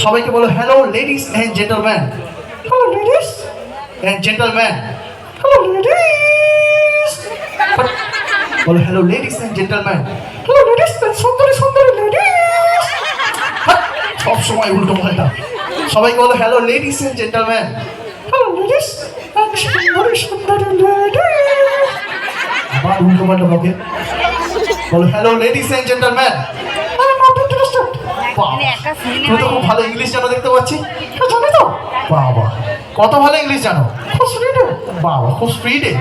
সবাইকে বলো hello ladies and gentleman. Hello ladies and gentleman. Hello ladies. বলো hello ladies and gentleman. Hello ladies and সুন্দরী সুন্দরী ladies. সব সময় উল্টো পাল্টা। সবাইকে বলো hello ladies and gentleman. Hello ladies and সুন্দরী সুন্দরী লেডিস। আবার উল্টো পাল্টা বকে। বলো হ্যালো লেডিস এন্ড জেন্টলম্যান। তুমি তো খুব ভালো ইংলিশ জানো দেখতে পাচ্ছি। জানো তো? বাবা কত ভালো ইংলিশ জানো। খুব স্পিডে। বাবা খুব স্পিডে।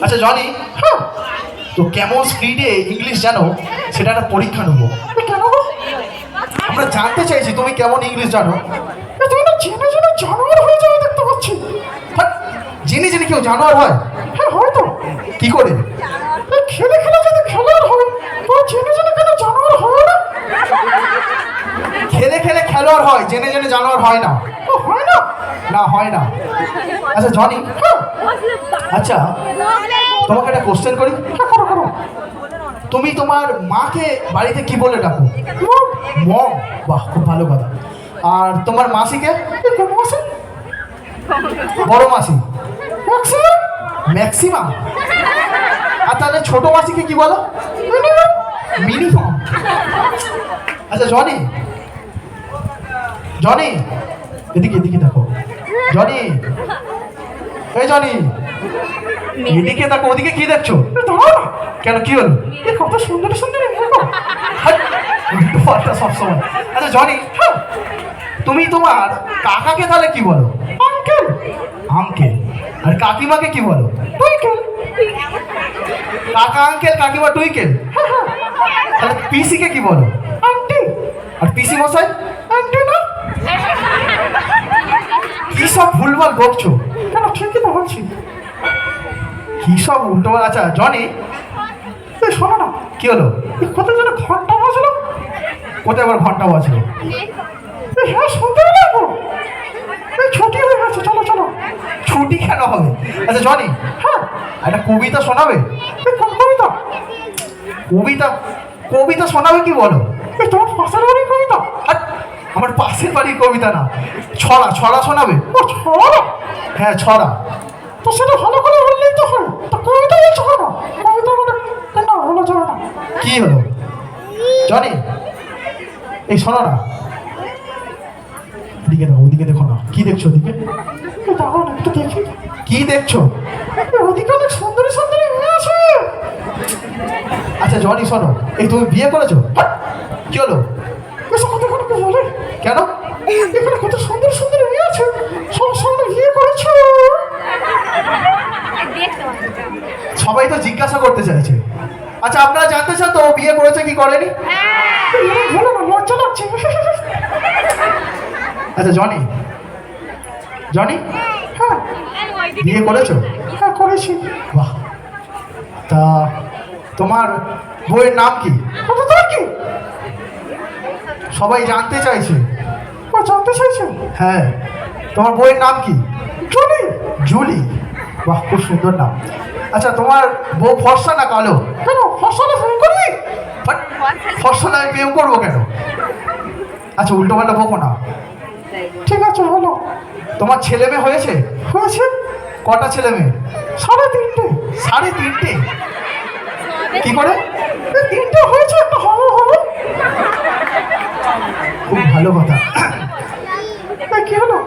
আচ্ছা জনি, হ্যাঁ তো কেমন স্পিডে ইংলিশ জানো সেটা একটা পরীক্ষা নেবো। কেন? আমরা জানতে চাইছি তুমি কেমন ইংলিশ জানো। তুমি না জেনে জেনে জানোয়ার হয়ে যাবে দেখতে পাচ্ছি। জেনে জেনে কেউ জানোয়ার হয়? হ্যাঁ হয়তো। কি করে? খেলে খেলে যদি খেলোয়াড় হয় তো জেনে জেনে কেন জানোয়ার হয় না? খেলে খেলে খেলোয়াড় হয়, জেনে জেনে জানোয়ার হয় না। হয় না? না হয় না। আচ্ছা জনি, আচ্ছা তোমাকে একটা কোশ্চেন করি। করো করো। তুমি তোমার মাকে বাড়িতে কি বলে ডাকো? মম। বাহ খুব ভালো কথা। আর তোমার মাসিকে? বড় মাসি। ম্যাক্সিমাম। আর তাহলে ছোট মাসিকে কি বলো? মিনিমাম। আচ্ছা জনি, জনি এদিকে এদিকে দেখো। জনি, এই জনি এদিকে দেখো। ওদিকে কি দেখছো? কেন কি হলো? কত সুন্দর সুন্দর সবসময়। আচ্ছা জনি, তুমি তোমার কাকাকে তাহলে কি বলো? আঙ্কেল। আঙ্কেল। আর কাকিমাকে কি বলো? টুইকেল। কাকা আঙ্কেল, কাকিমা টুইকেল। তাহলে পিসিকে কি বলো? আন্টি। আর পিসি মশাই? আন্টি না। কি সব ভুলভাল বকছো? কেন ঠিকই তো বলছি। কি সব উল্টো। আচ্ছা জনি শোনো না। কি হলো? কোথায় যেন ঘন্টা বাজলো। কোথায় আবার ঘন্টা বাজলো? হ্যাঁ শুনতে পেলাম। ছুটি হয়ে গেছে, চলো চলো। ছুটি কেন হবে? আচ্ছা জনি, হ্যাঁ একটা কবিতা শোনাবে? কোন কবিতা? কবিতা? কবিতা শোনাবে কি বলো? তোমার পাশের বাড়ির কবিতা? আমার পাশের বাড়ির কবিতা না, ছড়া। ছড়া শোনাবে? ও ছড়া? হ্যাঁ ছড়া। তো সেটা ভালো করে বললেই তো হয়। তো কবিতা বলছো কেন? কবিতা মানে না হলো যাবে না। কি হলো জনি? এই শোনো না। এদিকে দেখো, ওদিকে দেখো না। কি দেখছো ওদিকে? দাঁড়াও না একটু দেখি। কি দেখছো? ওদিকে অনেক সুন্দরী সুন্দরী মেয়ে আছে। আচ্ছা জনি শোনো, এই তুমি বিয়ে করেছো? কি হলো? এসব কথা কোনো কেউ বলে? কেন? এখানে কত সুন্দর সুন্দর মেয়ে আছে, সব সামনে বিয়ে করেছো। সবাই তো জিজ্ঞাসা করতে চাইছে। আচ্ছা আপনারা জানতে চান তো ও বিয়ে করেছে কি করেনি? বলো না, লজ্জা লাগছে। আচ্ছা জনি, জনি হ্যাঁ বিয়ে করেছো? হ্যাঁ করেছি। বাহ। তা তোমার বইয়ের নাম কি? কি সবাই জানতে চাইছে। ও জানতে চাইছে? হ্যাঁ তোমার বইয়ের নাম কি? জুলি। জুলি, বাহ খুব সুন্দর নাম। আচ্ছা তোমার বউ ফর্সা না কালো? কেন ফর্সা না প্রেম করবি? ফর্সা না প্রেম করবো কেন? আচ্ছা উল্টো পাল্টা বকো না। ঠিক আছে হলো। তোমার ছেলে মেয়ে হয়েছে? হয়েছে। কটা ছেলে মেয়ে? 3.5। 3.5? কি করে? 3টে হয়েছে, একটা হবে হবে। খুব ভালো কথা। কি হলো?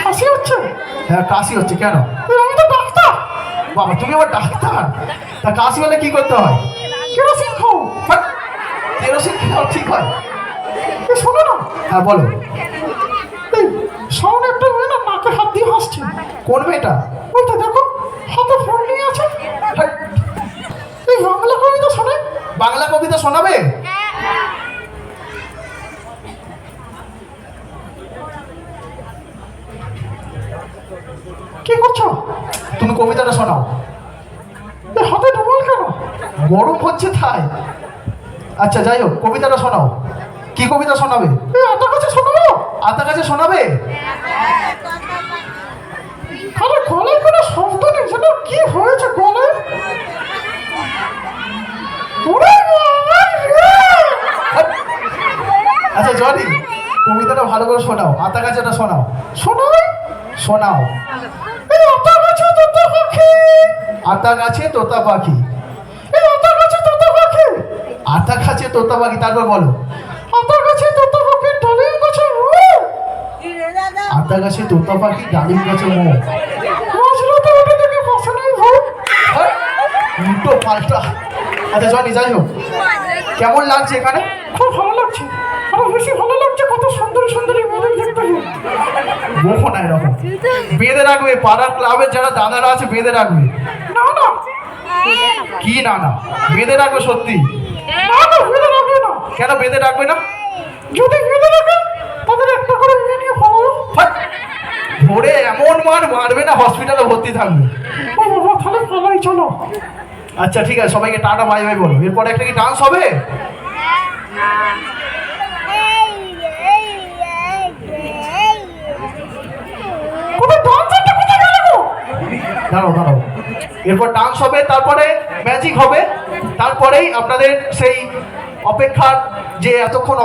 কাশি হচ্ছে? হ্যাঁ কাশি হচ্ছে। কেন? আমি তো ডাক্তার। বাবা তুমি আবার ডাক্তার? তা কাশি হলে কি করতে হয়? কেরোসিন খাও। কেরোসিন খাও ঠিক হয়? শোনো না। হ্যাঁ বলো। সামনে একটা মেয়ে না নাকে হাত দিয়ে হাসছে। কোন মেয়েটা? ওইটা দেখো, হাতে ফোন নিয়ে আছে। এই বাংলা কবিতা শোনে। বাংলা কবিতা শোনাবে? কি করছো? তুমি কবিতাটা শোনাও। হাতে ডবল কেন? গরম হচ্ছে তাই। আচ্ছা যাই হোক কবিতাটা শোনাও। কি কবিতা শোনাবে? আতা কাছে শোনাবো। আতা কাছে শোনাবে? আরে গলায় কোনো শব্দ নেই যেন। কি হয়েছে গলায়? আচ্ছা জনি, কবিতাটা ভালো করে শোনাও, আতা গাছটা শোনাও, শোনাও শোনাও। এই আতা গাছে তোতা পাখি, আতা গাছে তোতা পাখি, এই আতা গাছে তোতা পাখি, আতা গাছে তোতা পাখি, তারপর বলো আতা গাছে তোতা পাখি ডালিম গাছে আতা গাছে তোতা পাখি ডালিম গাছে মাঝরাতে উঠে দেখে বসে নেই ভূত। উল্টো পাল্টা। আচ্ছা জনি, যাই হোক, কেমন লাগছে এখানে? খুব ভালো লাগছে, আরো বেশি ভালো লাগছে, কত সুন্দর সুন্দরী মেয়েদের দেখতে। বকো না এরকম, বেঁধে রাখবে, পাড়ার ক্লাবের যারা দাদারা আছে বেঁধে রাখবে। না না, কি না না, বেঁধে রাখবে সত্যি। না না, বেঁধে রাখবে না। কেন বেঁধে রাখবে না? যদি বেঁধে রাখে তাদের একটা করে মেয়ে নিয়ে ফলাবো। ধরে এমন মার মারবে না, হসপিটালে ভর্তি থাকবে। ও বাবা, তাহলে ফলাই চলো। আচ্ছা ঠিক আছে, সবাইকে টাটা বাই বাই বলো। এরপরে একটা কি ডান্স হবে? দাঁড়াও দাঁড়াও, এরপর ডান্স হবে, তারপরে ম্যাজিক হবে, তারপরেই আপনাদের সেই অপেক্ষার যে এতক্ষণ